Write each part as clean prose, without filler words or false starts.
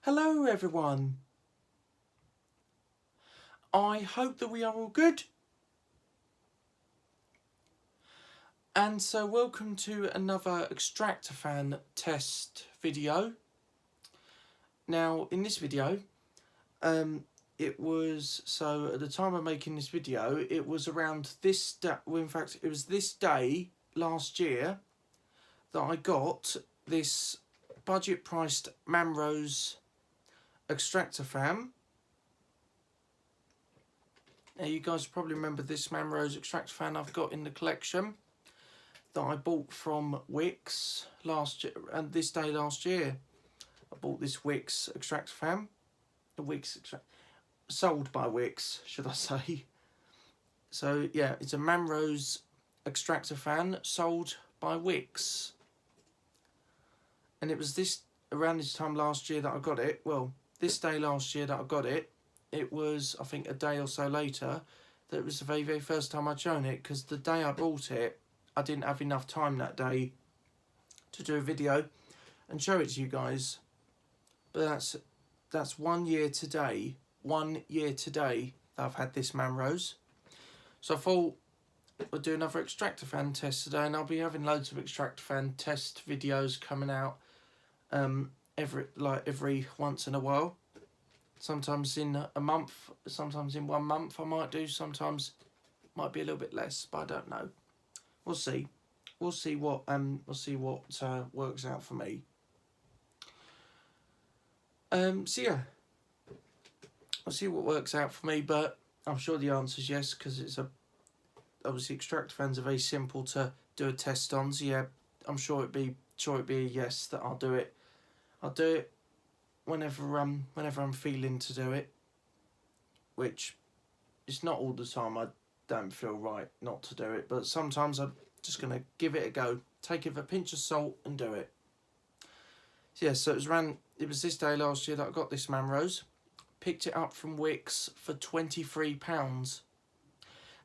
Hello everyone. I hope that we are all good. And so welcome to another Extractor fan test video. Now in this video, it was, so at the time of making this video, it was around this day, well, in fact it was this day last year that I got this budget priced Manrose Extractor fan. Now you guys probably remember this Manrose Extractor fan I've got in the collection that I bought from Wix last year, and this day last year I bought this Wix Extractor fan. Sold by Wix, should I say. So yeah, it's a Manrose Extractor fan sold by Wix. And it was around this time last year that I got it. Well, this day last year that I got it. It was, I think, a day or so later that it was the very, very first time I'd shown it, because the day I bought it, I didn't have enough time that day to do a video and show it to you guys. But that's 1 year today. 1 year today that I've had this Manrose. So I thought we'll do another Extractor fan test today, and I'll be having loads of Extractor fan test videos coming out every once in a while. Sometimes in a month, sometimes in 1 month I might do, sometimes might be a little bit less, but I don't know. We'll see. We'll see what works out for me. So yeah, I'll see what works out for me, but I'm sure the answer is yes, because it's obviously Extractor fans are very simple to do a test on. So yeah, I'm sure it'd be a yes that I'll do it. I'll do it whenever I'm feeling to do it, which it's not all the time. I don't feel right not to do it, but sometimes I'm just gonna give it a go, take it with a pinch of salt and do it. So yeah, so it was this day last year that I got this Manrose. Picked it up from Wix for £23.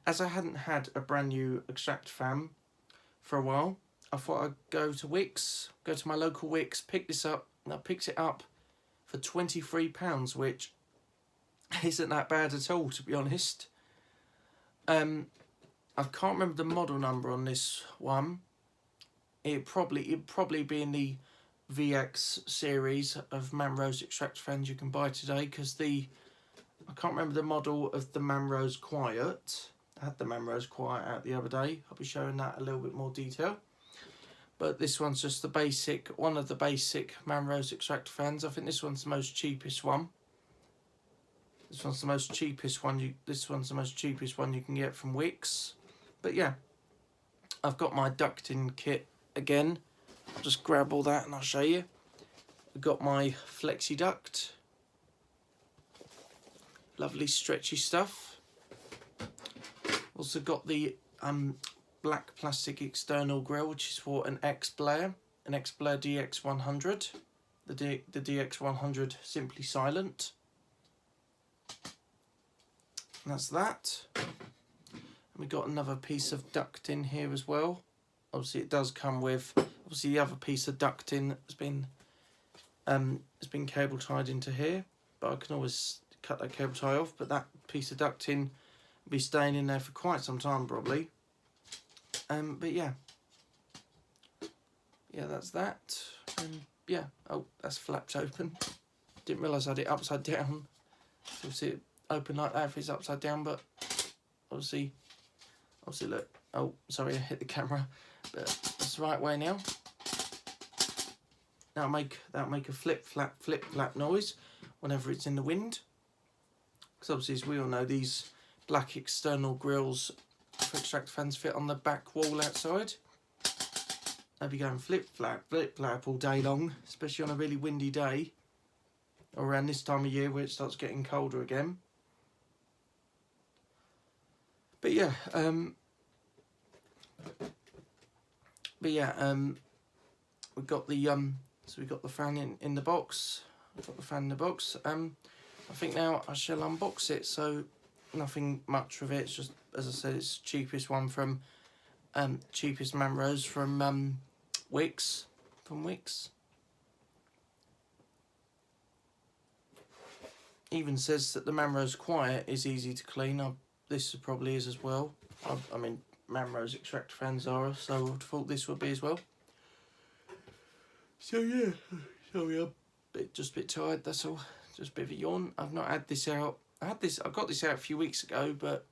As I hadn't had a brand new Extractor fan for a while, I thought I'd go to my local Wix, pick this up, and I picked it up for £23, which isn't that bad at all, to be honest. I can't remember the model number on this one. It'd probably be in the VX series of Manrose Extractor fans you can buy today, because I can't remember the model of the Manrose Quiet. I had the Manrose Quiet out the other day. I'll be showing that a little bit more detail. But this one's just one of the basic Manrose Extractor fans. I think this one's the most cheapest one. This one's the most cheapest one you can get from Wix. But yeah, I've got my ducting kit again. I'll just grab all that and I'll show you. I've got my flexi duct. Lovely stretchy stuff. Also got the black plastic external grill, which is for an X-Blair DX100. The DX100 Simply Silent. And that's that. And we got another piece of ducting here as well. Obviously it does come with, obviously the other piece of ducting has been cable tied into here, but I can always cut that cable tie off. But that piece of ducting will be staying in there for quite some time probably. But yeah, that's that. And yeah, oh, that's flapped open. Didn't realise I had it upside down. So you'll see it open like that if it's upside down, but obviously look. Oh, sorry, I hit the camera, but that's the right way now. That'll make a flip flap noise whenever it's in the wind. Because obviously, as we all know, these black external grills for Extractor fans fit on the back wall outside. They'll be going flip flap all day long, especially on a really windy day, or around this time of year where it starts getting colder again. But yeah, we got the fan in the box. I've got the fan in the box. I think now I shall unbox it. So nothing much with it. It's just, as I said, it's cheapest Manrose from Wix. even says that the Manrose Quiet is easy to clean. This probably is as well. I mean, Manrose Extractor fans are, so I would have thought this would be as well. So yeah, sorry, I'm just a bit tired, that's all. Just a bit of a yawn. I've not had this out. I got this out a few weeks ago, but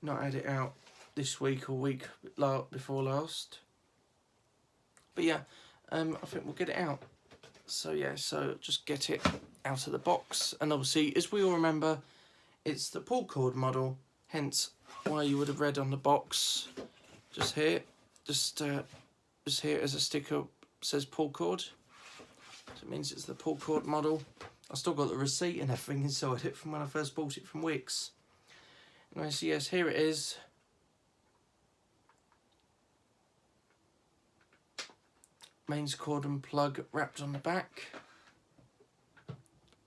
not had it out this week or week before last. But yeah, I think we'll get it out. So yeah, so just get it out of the box. And obviously, as we all remember, it's the pull cord model, hence why you would have read on the box, just here as a sticker says pull cord. So it means it's the pull cord model. I still got the receipt and everything inside it from when I first bought it from Wix. Anyway, so yes, here it is. Mains cord and plug wrapped on the back.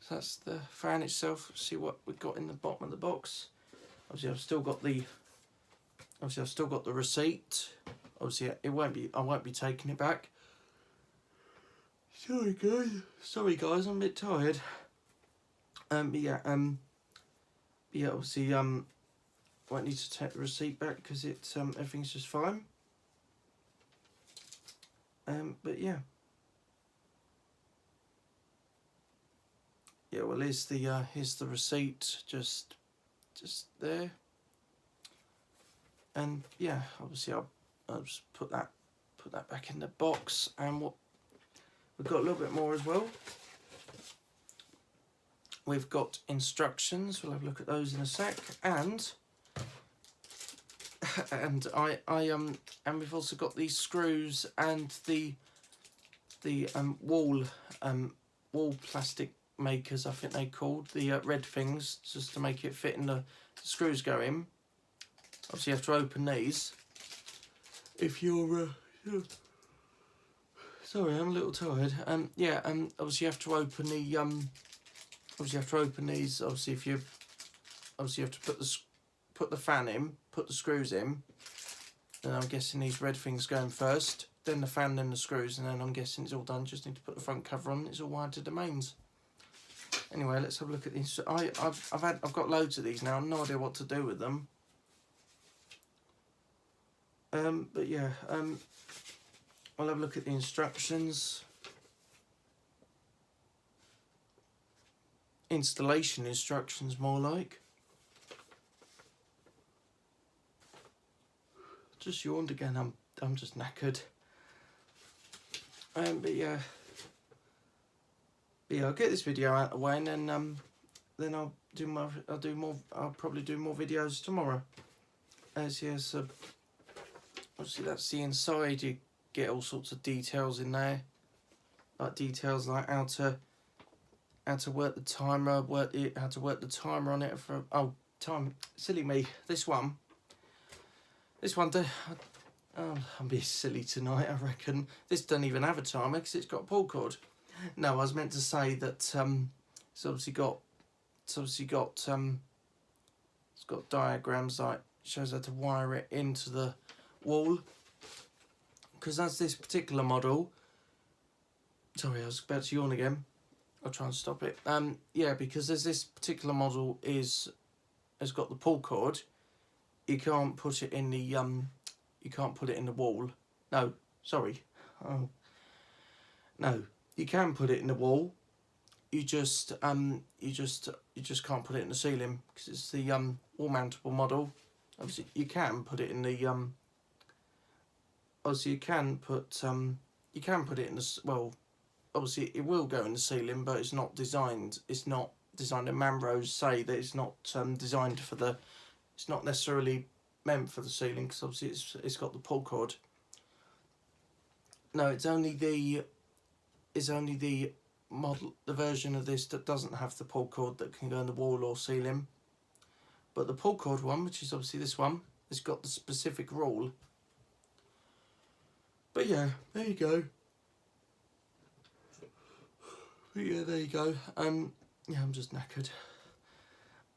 So that's the fan itself. See what we've got in the bottom of the box. Obviously, I've still got the receipt. Obviously, I won't be taking it back. Sorry guys, I'm a bit tired. Yeah, obviously, won't need to take the receipt back because everything's just fine. But yeah. Yeah, well, here's the receipt, just there. And yeah, obviously I'll just put that back in the box. And what we've got a little bit more as well. We've got instructions. We'll have a look at those in a sec. And we've also got these screws and the wall plastic makers, I think they called, the red things, just to make it fit in the screws go in. Obviously you have to open these if you're sorry, I'm a little tired. Yeah, obviously you have to open these. Obviously if you have to put the fan in, put the screws in. Then I'm guessing these red things going first, then the fan, then the screws, and then I'm guessing it's all done. Just need to put the front cover on. It's all wired to the mains. Anyway, let's have a look at these. I've got loads of these now. I've no idea what to do with them. But yeah, I'll have a look at the instructions. Installation instructions, more like. Just yawned again. I'm just knackered. But yeah, I'll get this video out of the way, and then I'll probably do more videos tomorrow. So obviously that's the inside. You get all sorts of details in there, like details like how to work the timer, how to work the timer on it for silly me. This one. I'm being silly tonight, I reckon. This doesn't even have a timer because it's got a pull cord. No, I was meant to say that it's got diagrams, like shows how to wire it into the wall. Because as this particular model, sorry, I was about to yawn again. I'll try and stop it. Yeah, because as this particular model has got the pull cord, you can't put it in the wall. No, sorry. Oh. No, you can put it in the wall. You just can't put it in the ceiling because it's the wall mountable model. Obviously, you can put it in the obviously you can put it in the, well, obviously it will go in the ceiling, but it's not designed. It's not designed. And Manrose say that it's not designed for the. It's not necessarily meant for the ceiling because obviously it's got the pull cord. No, it's only the model, the version of this that doesn't have the pull cord that can go in the wall or ceiling. But the pull cord one, which is obviously this one, has got the specific rule. But yeah, there you go. Yeah, I'm just knackered.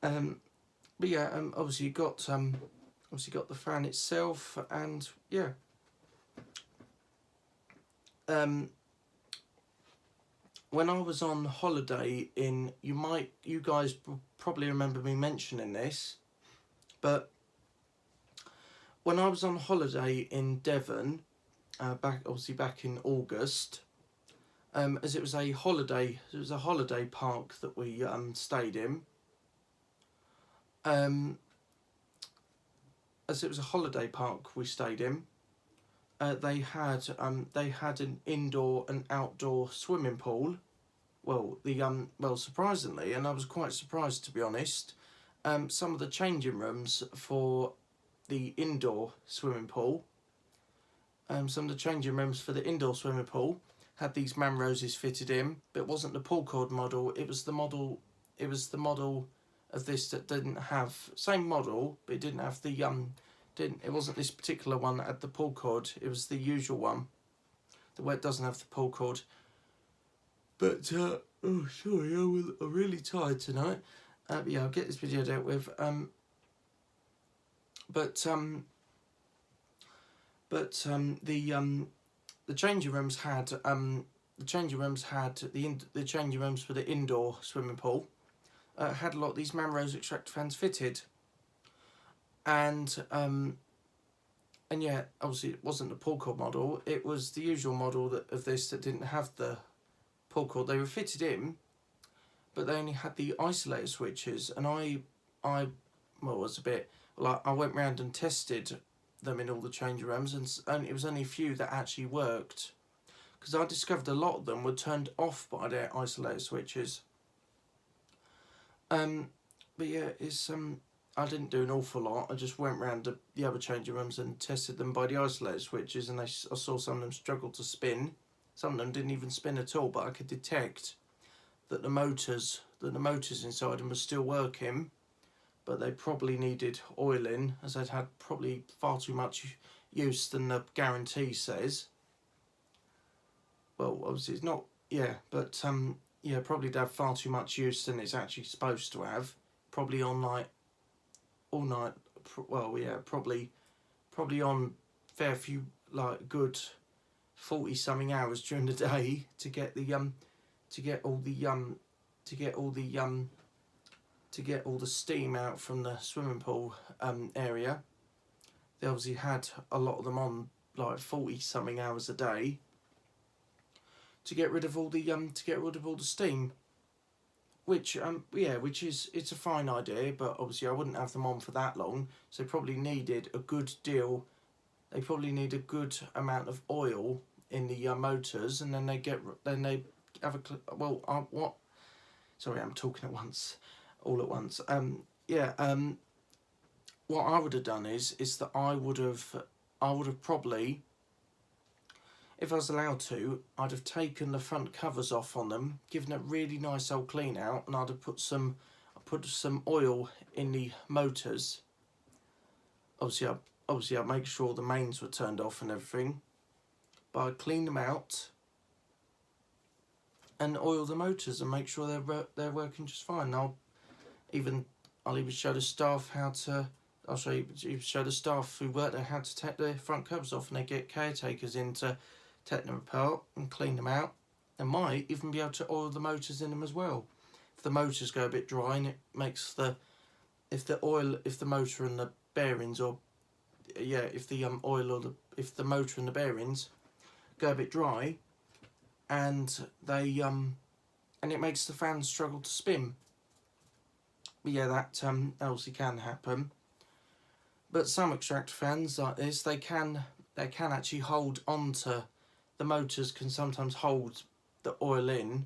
But yeah, obviously you got the fan itself, and yeah. when I was on holiday in, you guys probably remember me mentioning this, but when I was on holiday in Devon, back in August, as it was a holiday park that we stayed in. As it was a holiday park we stayed in, they had an indoor and outdoor swimming pool. Well, surprisingly, and I was quite surprised to be honest, some of the changing rooms for the indoor swimming pool, had these Manroses fitted in, but it wasn't the pull cord model. It was the model. It was the model of this that didn't have same model, but it didn't have the It wasn't this particular one that had the pull cord. It was the usual one, the way it doesn't have the pull cord. But oh sorry, I'm really tired tonight. But yeah, I'll get this video dealt with. The changing rooms had the changing rooms for the indoor swimming pool had a lot of these Manrose Extractor fans fitted, and yeah, obviously it wasn't the pull cord model. It was the usual model of this that didn't have the pull cord. They were fitted in, but they only had the isolator switches, and I was a bit like, I went round and tested them in all the change rooms, and it was only a few that actually worked, because I discovered a lot of them were turned off by their isolator switches. But yeah, I didn't do an awful lot. I just went round the other changing rooms and tested them by the isolator switches, and I saw some of them struggle to spin. Some of them didn't even spin at all, but I could detect that the motors inside them were still working, but they probably needed oiling, as they'd had probably far too much use than the guarantee says. Well, obviously it's not, yeah, but yeah, probably to have far too much use than it's actually supposed to have. Probably on like all night. Well, yeah, probably on fair few, like good 40 something hours during the day to get all the steam out from the swimming pool area. They obviously had a lot of them on like 40 something hours a day to get rid of all the steam, which it's a fine idea, but obviously I wouldn't have them on for that long, so they probably needed a good deal. They probably need a good amount of oil in the motors, and then they have what? Sorry, I'm talking all at once. What I would have done is that I would have probably, if I was allowed to, I'd have taken the front covers off on them, given it a really nice old clean out, and I'd have put some oil in the motors. Obviously I'd make sure the mains were turned off and everything, but I'd clean them out and oil the motors and make sure they're working just fine. I'll even show the staff show the staff who work there how to take the front covers off, and they get caretakers in to take them apart and clean them out. They might even be able to oil the motors in them as well. If the motors go a bit dry, and it makes if the motor and the bearings, or yeah, if the motor and the bearings go a bit dry, and it makes the fans struggle to spin. But yeah, that obviously can happen. But some extractor fans like this, they can actually hold onto the motors. Can sometimes hold the oil in.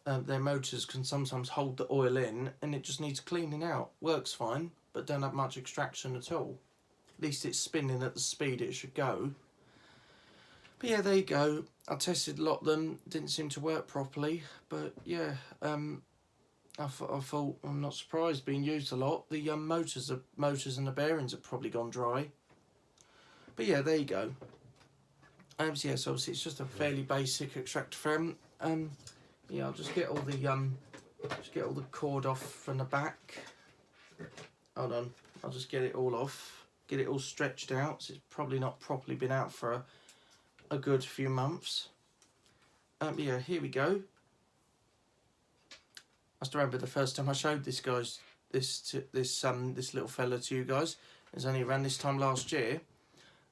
Their motors can sometimes hold the oil in, and it just needs cleaning out. Works fine, but don't have much extraction at all. At least it's spinning at the speed it should go. But yeah, there you go. I tested a lot of them. Didn't seem to work properly, but yeah. I thought, I'm not surprised, being used a lot. The motors and the bearings have probably gone dry. But yeah, there you go. So yes, obviously it's just a fairly basic extractor fan. Yeah, I'll just get all the cord off from the back. Hold on, I'll just get it all off. Get it all stretched out. So it's probably not properly been out for a good few months. yeah, here we go. I still remember the first time I showed this little fella to you guys. It was only around this time last year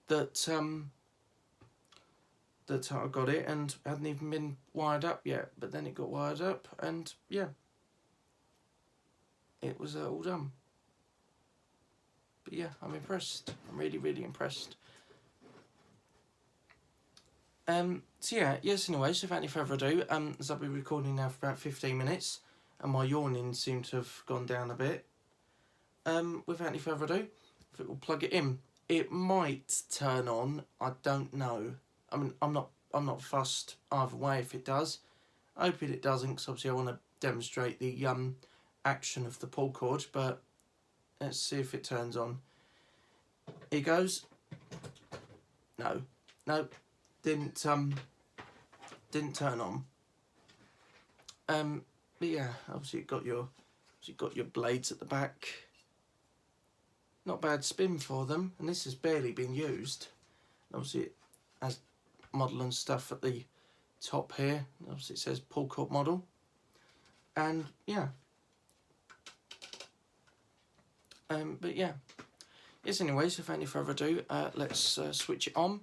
that I got it, and hadn't even been wired up yet. But then it got wired up, and yeah, it was all done. But yeah, I'm impressed. I'm really, really impressed. So yeah, yes. Anyway, so without any further ado, as I've been recording now for about 15 minutes, and my yawning seemed to have gone down a bit. Without any further ado, if it will plug it in, it might turn on. I don't know. I mean, I'm not fussed either way if it does. I hope it doesn't, because obviously I want to demonstrate the action of the pull cord. But let's see if it turns on. Here goes. No, didn't turn on. But yeah, obviously got your blades at the back. Not bad spin for them, and this has barely been used. Obviously it has model and stuff at the top here. Obviously it says pull cord model, and yeah. But yeah. Yes. Anyway, so without any further ado, let's switch it on.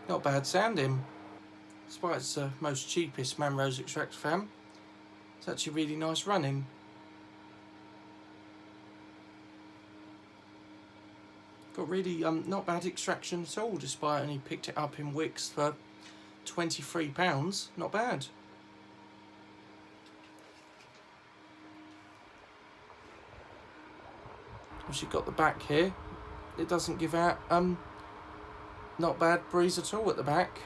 Not bad sounding. Despite it's the most cheapest Manrose Extractor fan, it's actually really nice running. Got really not bad extraction at all, despite I only picked it up in Wicks for £23. Not bad. Obviously got the back here. It doesn't give out not bad breeze at all at the back.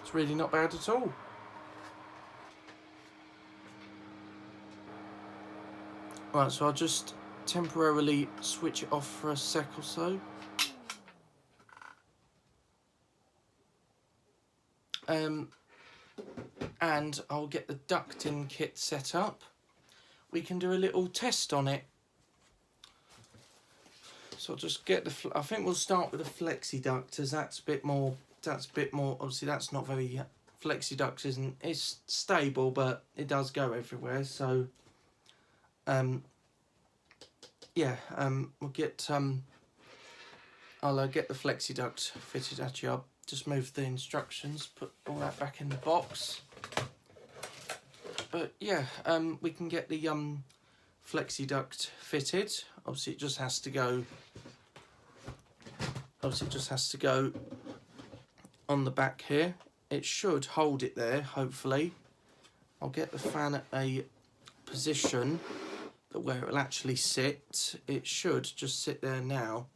It's really not bad at all. Right, so I'll just temporarily switch it off for a sec or so. And I'll get the ducting kit set up. We can do a little test on it. So I'll just get I think we'll start with the flexi duct, as that's a bit more. Obviously, that's not very flexi duct isn't. It's stable, but it does go everywhere. So, yeah. We'll get. I'll get the flexi duct fitted. Actually, I'll just move the instructions. Put all that back in the box. But yeah, we can get the flexi duct fitted. Obviously, it just has to go. On the back here. It should hold it there, hopefully. I'll get the fan at a position that where it will actually sit. It should just sit there now.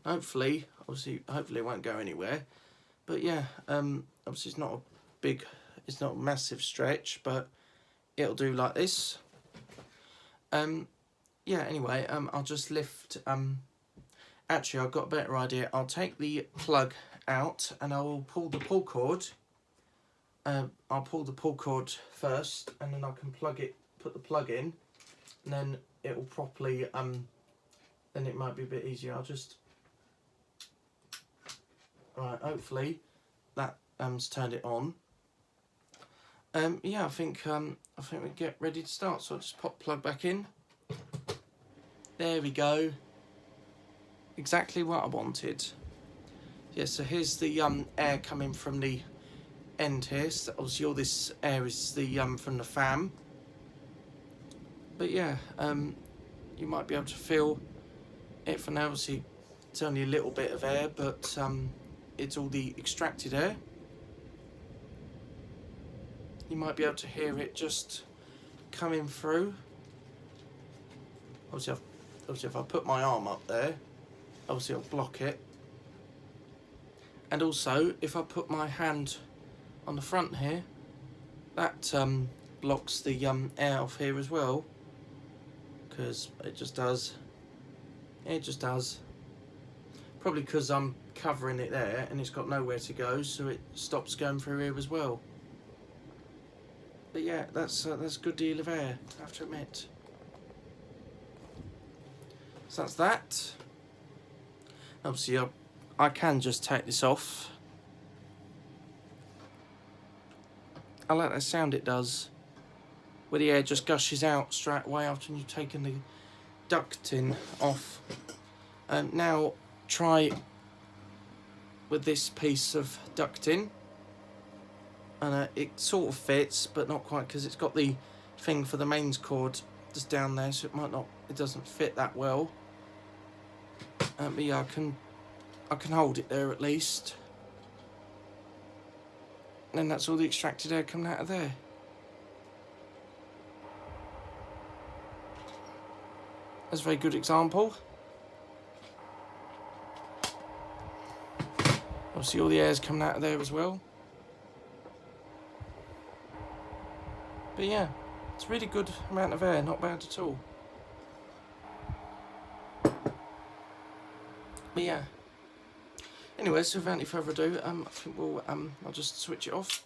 Hopefully it won't go anywhere. But yeah, obviously it's not a massive stretch, but it'll do like this. Yeah, anyway, I'll just lift, actually I've got a better idea. I'll take the plug out and I will pull the pull cord. I'll pull the pull cord first, and then I can put the plug in, and then it will properly, then it might be a bit easier. I'll just, right, hopefully that turned it on. Yeah, I think we get ready to start. So I'll just pop plug back in. There we go. Exactly what I wanted. Yeah, so here's the air coming from the end here. So obviously all this air is the from the fan. But yeah, you might be able to feel it for now. Obviously, it's only a little bit of air, but it's all the extracted air. You might be able to hear it just coming through. Obviously, if I put my arm up there, obviously I'll block it. And also, if I put my hand on the front here, that blocks the air off here as well, because it just does. It just does. Probably because I'm covering it there and it's got nowhere to go, so it stops going through here as well. But yeah, that's a good deal of air, I have to admit. So that's that. Obviously, I can just take this off. I like that sound it does, where the air just gushes out straight away after you've taken the ducting off. Now try with this piece of ducting, and it sort of fits, but not quite, because it's got the thing for the mains cord just down there, so it doesn't fit that well. But yeah, I can hold it there at least. And then that's all the extracted air coming out of there. That's a very good example. Obviously all the air's coming out of there as well. But yeah, it's a really good amount of air, not bad at all. But yeah. Anyway, so without any further ado, I think I'll just switch it off.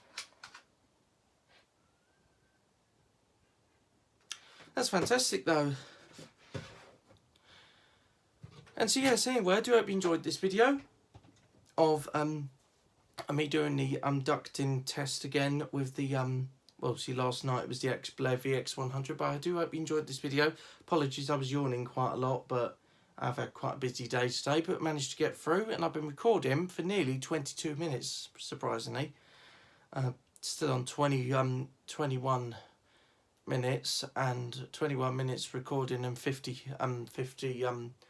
That's fantastic though. And so yes, anyway, I do hope you enjoyed this video of me doing the ducting test again with the well, obviously last night it was the Blair VX100, but I do hope you enjoyed this video. Apologies, I was yawning quite a lot, but I've had quite a busy day today, but managed to get through, and I've been recording for nearly 22 minutes, surprisingly. Still on 21 minutes, and 21 minutes recording and 50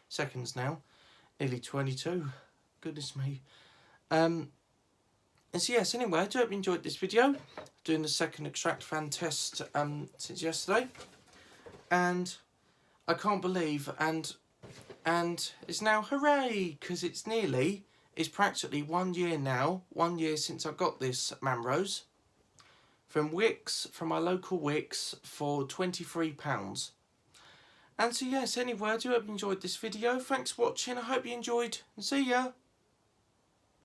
seconds now. Nearly 22. Goodness me. And so yes, anyway, I do hope you enjoyed this video. Doing the second Extractor fan test since yesterday. And I can't believe, and it's now hooray, because it's practically 1 year now, 1 year since I got this Manrose from my local Wix for £23. And so yes, anyway, I do hope you enjoyed this video. Thanks for watching, I hope you enjoyed, and see ya.